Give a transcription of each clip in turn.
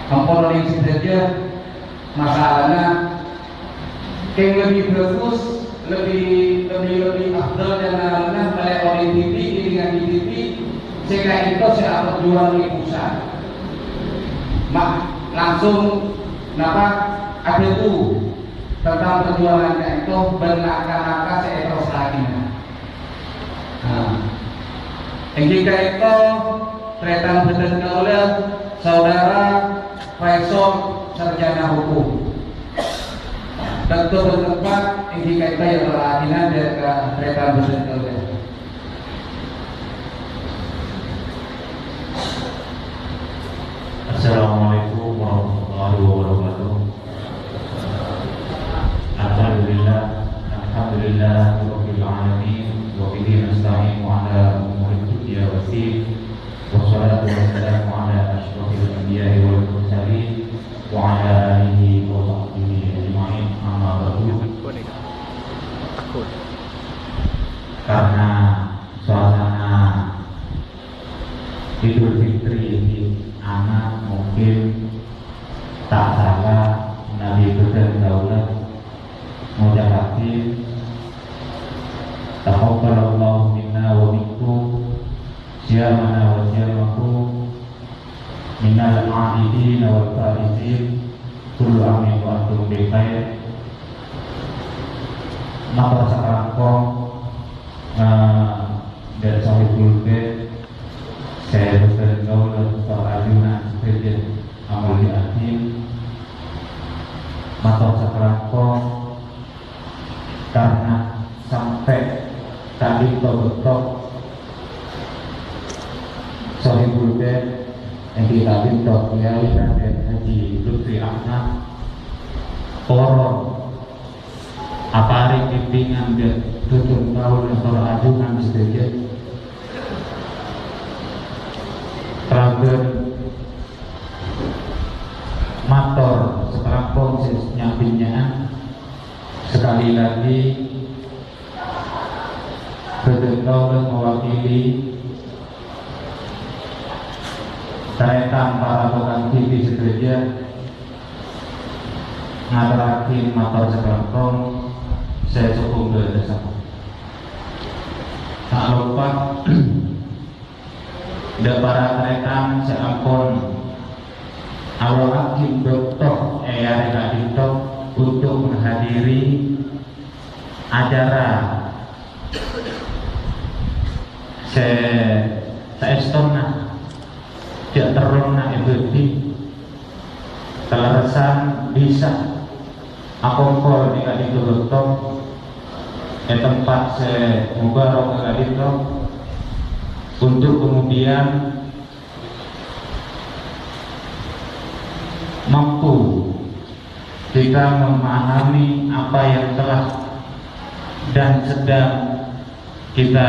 ampun yang saja masalahnya yang lebih bagus, lebih afdal dan lainnya oleh orang TV dengan TV jika itu saya perjuangan di pusat langsung ada itu tentang perjuangannya itu berlangkah-langkah saya terus lagi. Jika itu kereta betul oleh saudara Faisal sarjana hukum tentu bertempat jika itu yang berlakinan dari kereta betul oleh. Assalamualaikum warahmatullahi wabarakatuh. Alhamdulillah rabbil alamin wa bihi nasta'in ala umuri dunya waddin wassalatu wassalamu ala asyrofil anbiya'i wal mursalin wa ala alihi wa sahbihi ajma'in amma ba'du. Karena suasana Idul Fitri ini anak mungkin tak salah Nabi Besar Daulah mengucapkan taqabbalallahu minna wa minkum siyamana wa siyamakum minal a'idin wal faizin kullu amin wa antum bi khair. Maka sekarang dari sahibul bait saya berterima kasih ajunan kerja amal di akhir mata sekarang karena sampai tadi betul sahibul bait yang kita bentuk ya dan Haji Lutfi Ahmad koron apa hari bimbingan dan tutur tahun yang ajunan sedikit Ragen motor sekarang konsesnya binaan sekali lagi berdekatan mewakili taretan para tukang TV sederhana ngatarakin motor sekarang saya cukup bersama tak lupa dan para rekan seampun awal hakim dokter Reka Dito untuk menghadiri acara seestona tidak terona ebedi kelarasan bisa akongkol Reka Dito dokter tempat mubarok Reka Dito untuk kemudian mampu kita memahami apa yang telah dan sedang kita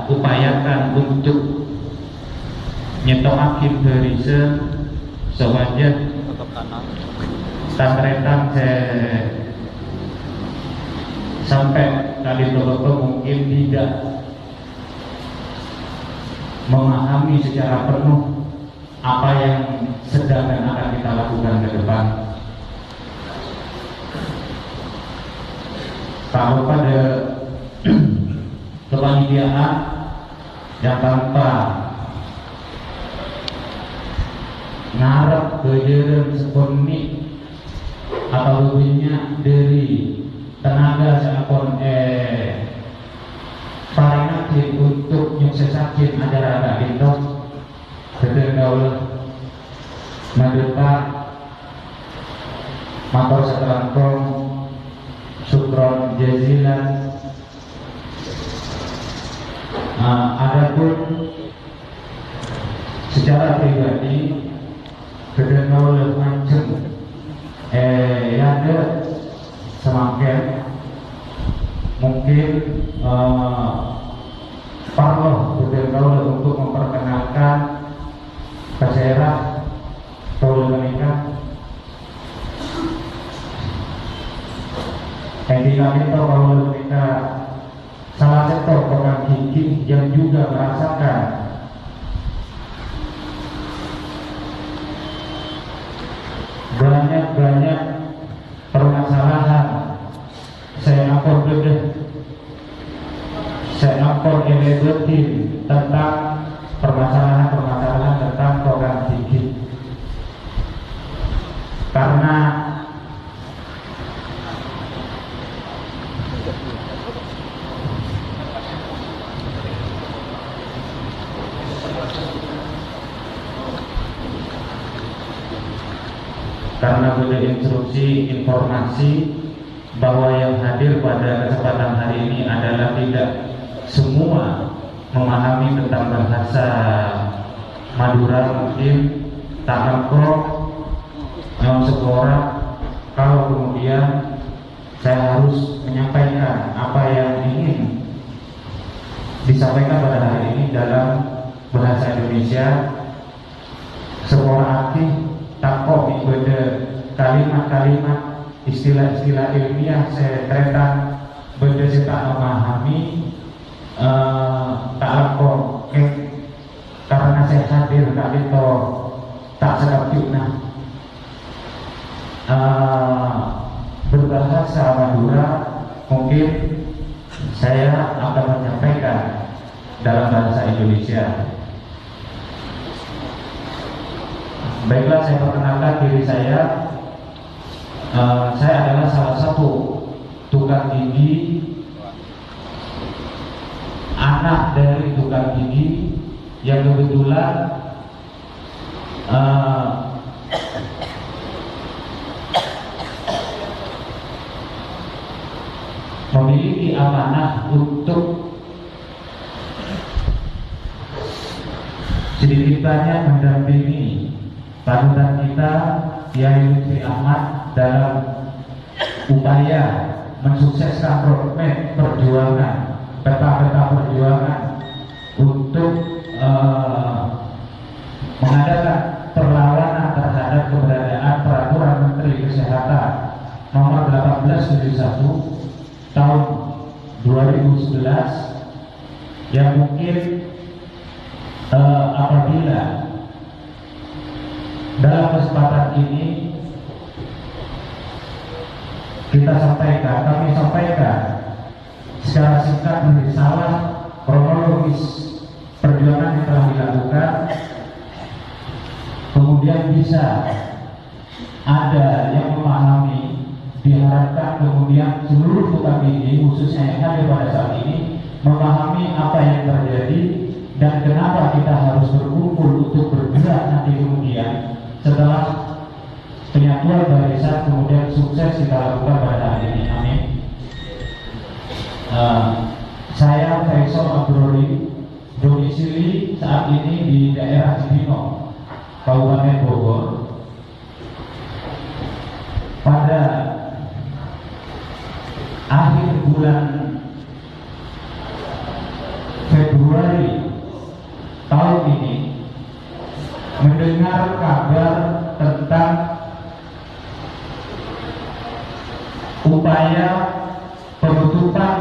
upayakan untuk nyetokakin barisan sewajar tangretan sampai kali beberapa mungkin tidak memahami secara penuh apa yang sedang dan akan kita lakukan ke depan. Kalau pada kepanitiaan yang tanpa ngarep kejaran sepenuhnya atau lebihnya dari tenaga seakon parinakin untuk nyuksesakin acara itu betul maduka motor seterangkong syukron jazilan. Adapun secara pribadi betul macam ada semakin mungkin perlu betul untuk memperkenalkan keserah mereka yang dikatakan kalau kita salah satu orang gigi yang juga merasakan banyak permasalahan. Saya akan elevatin tentang permasalahan tentang program gigi. Karena boleh instruksi informasi bahwa yang hadir pada kesempatan hari ini adalah tidak semua memahami tentang bahasa Madura, mungkin tak lengkap yang sekolah. Kalau kemudian saya harus menyampaikan apa yang ingin disampaikan pada hari ini dalam bahasa Indonesia, sekolah aktif tak kok ikuti kalimat-kalimat istilah-istilah ilmiah saya ternyata benda saya tak memahami, tak lapor karena saya hadir kali itu tak sedap juga berbahasa Madura. Mungkin saya akan menyampaikan dalam bahasa Indonesia. Baiklah, saya perkenalkan diri saya. Saya adalah salah satu tukang gigi, anak dari tukang gigi yang kebetulan memiliki amanah untuk sedikit banyak mendampingi panutan kita Kiai Lutfi Ahmad dalam upaya mensukseskan roadmap perjuangan, peta-peta perjuangan untuk mengadakan perlawanan terhadap keberadaan peraturan Menteri Kesehatan nomor 1871 tahun 2011 yang mungkin apabila dalam kesempatan ini kami sampaikan secara singkat menjadi salah kronologis perjuangan yang telah dilakukan, kemudian bisa ada yang memahami, diharapkan kemudian seluruh tukang gigi khususnya yang hadir pada saat ini memahami apa yang terjadi dan kenapa kita harus berkumpul untuk bergerak nanti kemudian setelah penyatuan barisan kemudian sukses kita lakukan pada hari ini. Amin. Saya Faisal Abdurrahim, domisili saat ini di daerah Cibinong, Kabupaten Bogor. Pada akhir bulan Februari tahun ini mendengar kabar tentang upaya penutupan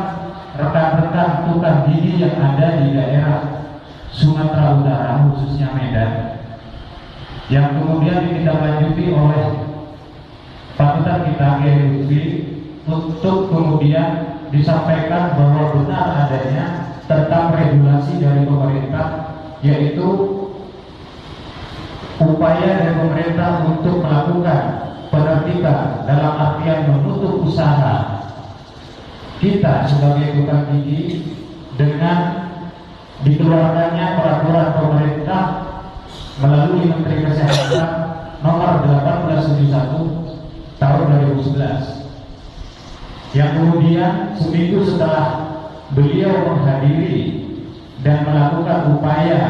rekan-rekan tukang gigi yang ada di daerah Sumatera Utara, khususnya Medan, yang kemudian ditindaklanjuti oleh panutan kita Kiai Lutfi untuk kemudian disampaikan bahwa benar adanya tentang regulasi dari pemerintah, yaitu upaya dari pemerintah untuk melakukan penertiban dalam artian menutup usaha kita sebagai tukang gigi dengan dikeluarkannya peraturan pemerintah melalui Menteri Kesehatan nomor 1871 tahun 2011, yang kemudian seminggu setelah beliau menghadiri dan melakukan upaya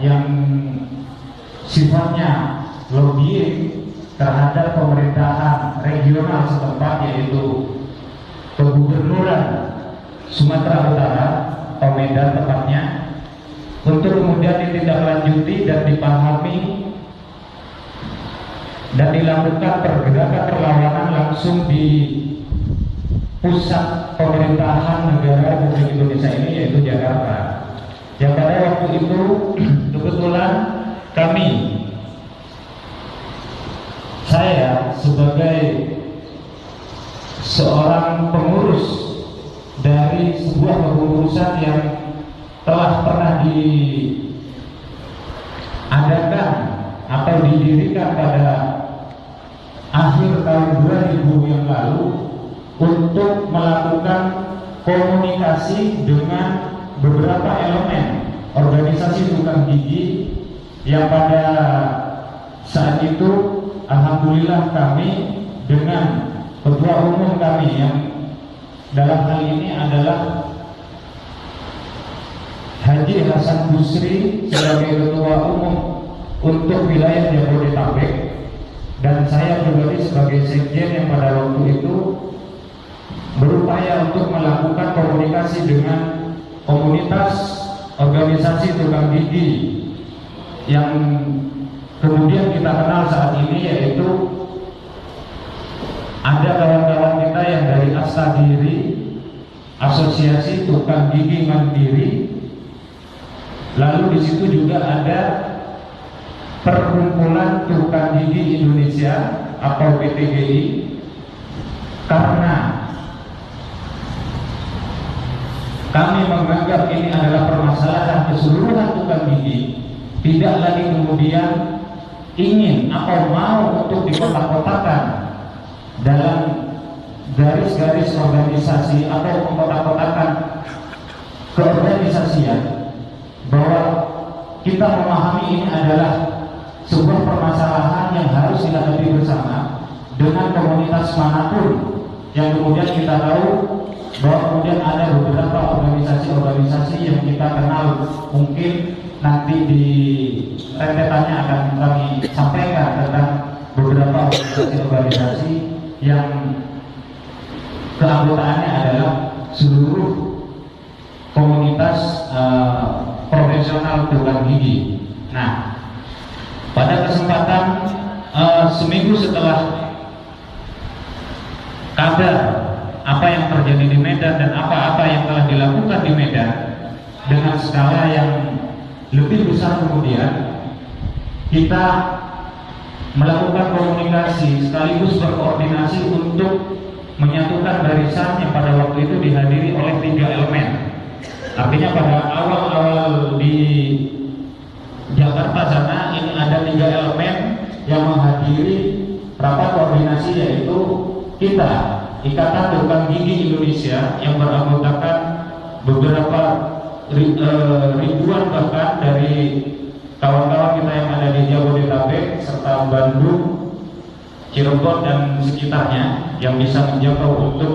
yang sifatnya lobbying terhadap pemerintahan regional setempat, yaitu Kegubernuran Sumatera Utara atau Medan tepatnya, untuk kemudian ditindaklanjuti dan dipahami dan dilakukan pergerakan perlawanan langsung di pusat pemerintahan negara Republik Indonesia ini, yaitu Jakarta. Yang pada waktu itu kebetulan saya sebagai seorang pengurus dari sebuah kepengurusan yang telah pernah diadakan atau didirikan pada akhir tahun 2000 yang lalu untuk melakukan komunikasi dengan beberapa elemen organisasi tukang gigi yang pada saat itu alhamdulillah kami dengan ketua umum kami yang dalam hal ini adalah Haji Hasan Busri sebagai ketua umum untuk wilayah Jabodetabek dan saya pribadi sebagai sekjen yang pada waktu itu berupaya untuk melakukan komunikasi dengan komunitas organisasi tukang gigi yang kemudian kita kenal saat ini, yaitu ada kawan-kawan kita yang dari Astagiri, Asosiasi Tukang Gigi Mandiri. Lalu di situ juga ada Perkumpulan Tukang Gigi Indonesia atau PTGI, karena kami menganggap ini adalah permasalahan keseluruhan tukang gigi, tidak lagi kemudian ingin atau mau untuk dikotak-kotakan dalam garis-garis organisasi atau mengkotak-kotakan keorganisasian, bahwa kita memahami ini adalah sebuah permasalahan yang harus dihadapi bersama dengan komunitas manapun yang kemudian kita tahu bahwa kemudian ada beberapa organisasi-organisasi yang kita kenal, mungkin nanti di rentetannya akan kami sampaikan tentang beberapa organisasi-organisasi yang keanggotaannya adalah seluruh komunitas profesional tukang gigi. Nah, pada kesempatan seminggu setelah kabar apa yang terjadi di Medan dan apa-apa yang telah dilakukan di Medan dengan skala yang lebih besar, kemudian kita melakukan komunikasi sekaligus berkoordinasi untuk menyatukan barisan yang pada waktu itu dihadiri oleh 3 elemen. Artinya pada awal-awal di Jakarta sana ini ada 3 elemen yang menghadiri rapat koordinasi, yaitu kita Ikatan Tukang Gigi Indonesia yang beranggotakan beberapa ribuan bahkan dari kawan-kawan kita yang ada di Jabodetabek serta Bandung, Cirebon dan sekitarnya yang bisa menjangkau untuk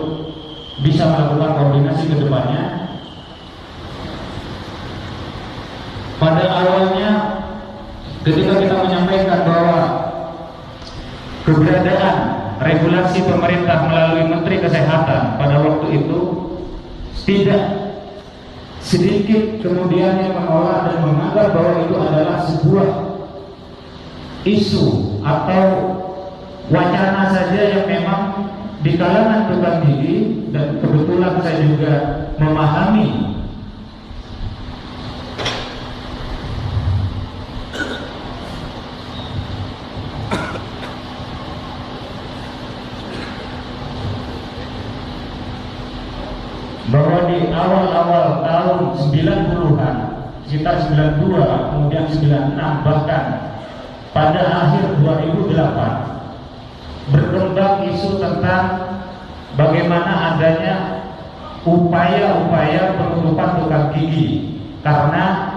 bisa melakukan koordinasi ke depannya. Pada awalnya ketika kita menyampaikan bahwa keberadaan regulasi pemerintah melalui Menteri Kesehatan pada waktu itu, tidak sedikit kemudian yang menolak dan menganggap bahwa itu adalah sebuah isu atau wacana saja yang memang di kalangan tukang gigi, dan kebetulan saya juga memahami bahwa di awal-awal tahun 90-an, sekitar 92, kemudian 96, bahkan pada akhir 2008 berkembang isu tentang bagaimana adanya upaya-upaya penutupan tukang gigi, karena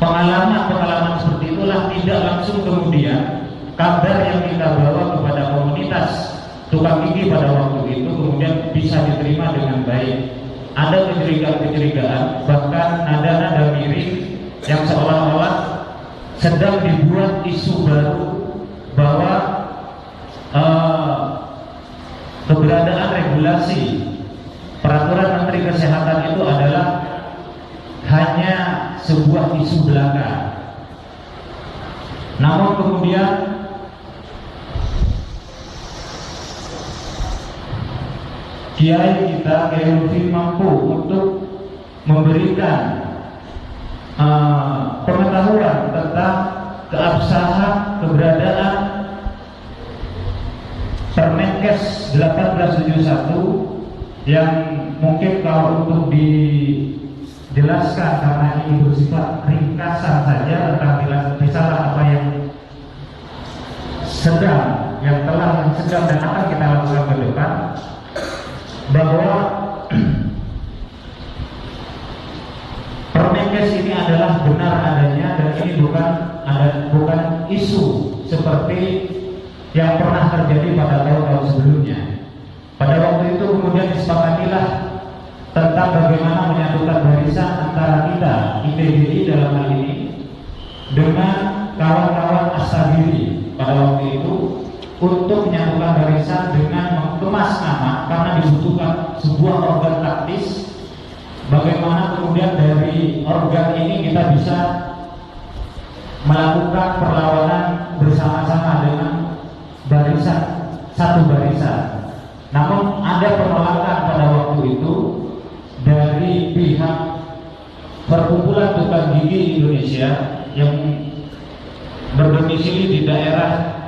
pengalaman-pengalaman seperti itulah tidak langsung kemudian kabar yang kita bawa kepada komunitas tukang gigi pada waktu itu kemudian bisa diterima dengan baik. Ada kecurigaan-kecurigaan, bahkan nada-nada miring yang seolah-olah sedang dibuat isu baru bahwa keberadaan regulasi peraturan Menteri Kesehatan itu adalah hanya sebuah isu belaka. Namun kemudian Kiai kita, Kiai Lutfi, mampu untuk memberikan pengetahuan tentang keabsahan sah keberadaan Permenkes 1871 yang mungkin kalau untuk dijelaskan karena ini bersifat ringkasan saja tentang risalah apa yang telah sedang dan akan kita lakukan ke depan, bahwa Permenkes ini adalah benar adanya dan ini bukan isu seperti yang pernah terjadi pada tahun-tahun sebelumnya. Pada waktu itu kemudian disepakatilah tentang bagaimana menyatukan barisan antara kita IPBI dalam hal ini dengan kawan-kawan Astabiri pada waktu itu untuk menyatukan barisan dengan mengemas nama, karena dibutuhkan sebuah organ taktis. Bagaimana kemudian dari organ ini kita bisa melakukan perlawanan bersama-sama dengan barisan, satu barisan. Namun ada penolakan pada waktu itu dari pihak Perkumpulan Tukang Gigi Indonesia yang berdomisili di daerah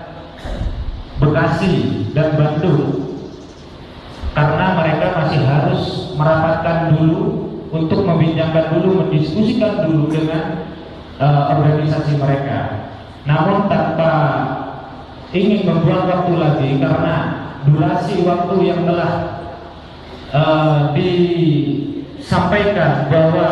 Bekasi dan Bandung, karena mereka masih harus merapatkan dulu untuk membincangkan dulu, mendiskusikan dulu dengan organisasi mereka. Namun tanpa ingin membuang waktu lagi, karena durasi waktu yang telah disampaikan bahwa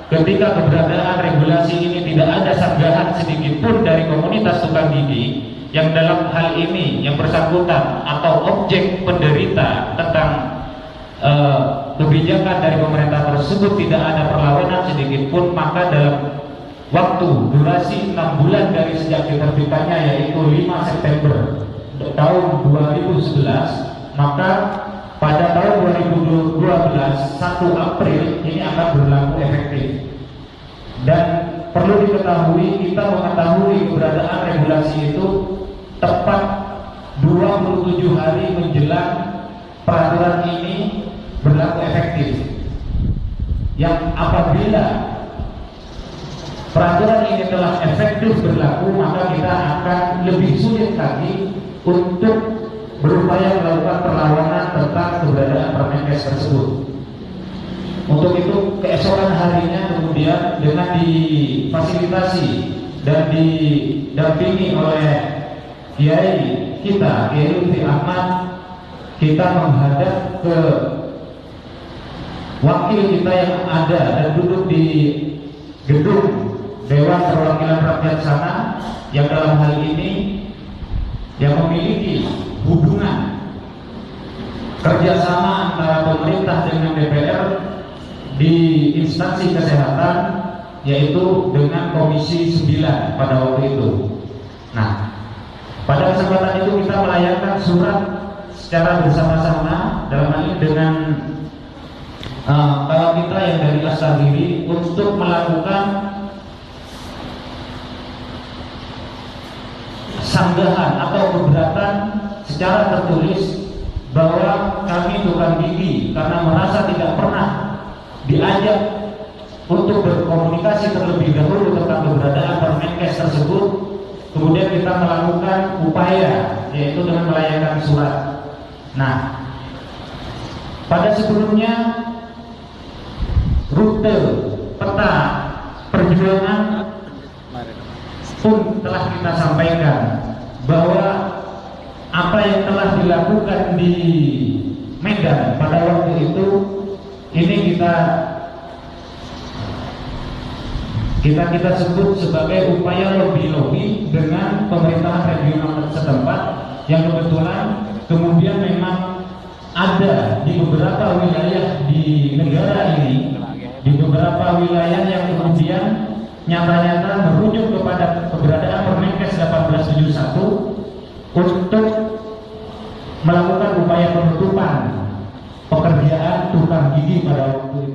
ketika keberadaan regulasi ini tidak ada sanggahan sedikit pun dari komunitas tukang gigi, yang dalam hal ini yang bersangkutan atau objek penderita tentang kebijakan dari pemerintah tersebut tidak ada perlawanan sedikit pun, maka dalam waktu durasi 6 bulan dari sejak diterbitkannya, yaitu 5 September tahun 2011, maka pada tahun 2012 1 April ini akan berlaku efektif. Dan perlu diketahui, kita mengetahui keberadaan regulasi itu tepat 27 hari menjelang peraturan ini berlaku efektif, yang apabila peraturan ini telah efektif berlaku, maka kita akan lebih sulit lagi untuk berupaya melakukan perlawanan tentang keberadaan Permenkes tersebut. Untuk itu keesokan harinya kemudian dengan difasilitasi dan didampingi oleh Kiai kita, Kiai Lutfi Ahmad, kita menghadap ke wakil kita yang ada dan duduk di gedung Dewan Perwakilan Rakyat sana, yang dalam hal ini yang memiliki hubungan kerjasama antara pemerintah dengan DPR di instansi kesehatan, yaitu dengan Komisi 9 pada waktu itu. Nah, pada kesempatan itu kita melayangkan surat secara bersama-sama, dalam hal ini dengan kawan kita yang dari Astabiri, untuk melakukan sanggahan atau keberatan secara tertulis bahwa kami tukang gigi, karena merasa tidak pernah diajak untuk berkomunikasi terlebih dahulu tentang keberadaan Permenkes tersebut, kemudian kita melakukan upaya, yaitu dengan melayangkan surat. Nah, pada sebelumnya rute peta perjuangan pun telah kita sampaikan, bahwa apa yang telah dilakukan di Medan pada waktu itu, ini kita sebut sebagai upaya lobby dengan pemerintahan regional setempat, yang kebetulan kemudian memang ada di beberapa wilayah di negara ini, di beberapa wilayah yang kemudian nyata-nyata merujuk kepada keberadaan Permenkes 1871 untuk melakukan upaya penutupan pekerjaan tukang gigi pada waktu itu.